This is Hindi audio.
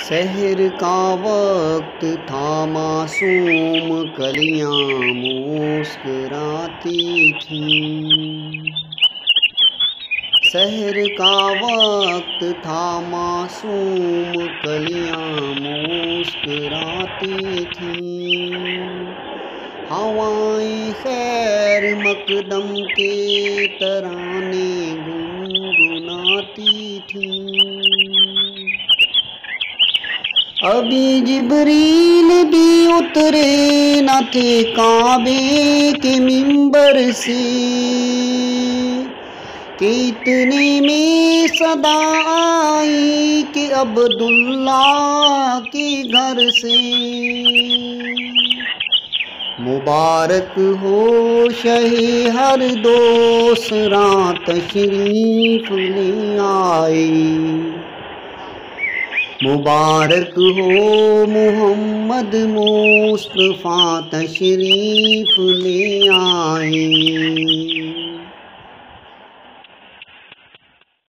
सहर का वक्त था मासूम, कलियां मुस्कुराती थीं। सहर का वक्त था मासूम, कलियां मुस्कुराती थीं। हवाएं खैर मकदम के तराने गुनगुनाती थीं। अभी जिब्रील भी उतरे न थे काबे के मिंबर से, कि इतने में सदा आई कि अब्दुल्ला के घर से मुबारक हो शहे हर दोसरा तशरीफ ले आए। मुबारक हो मोहम्मद मुस्तफ़ा तशरीफ ले आए।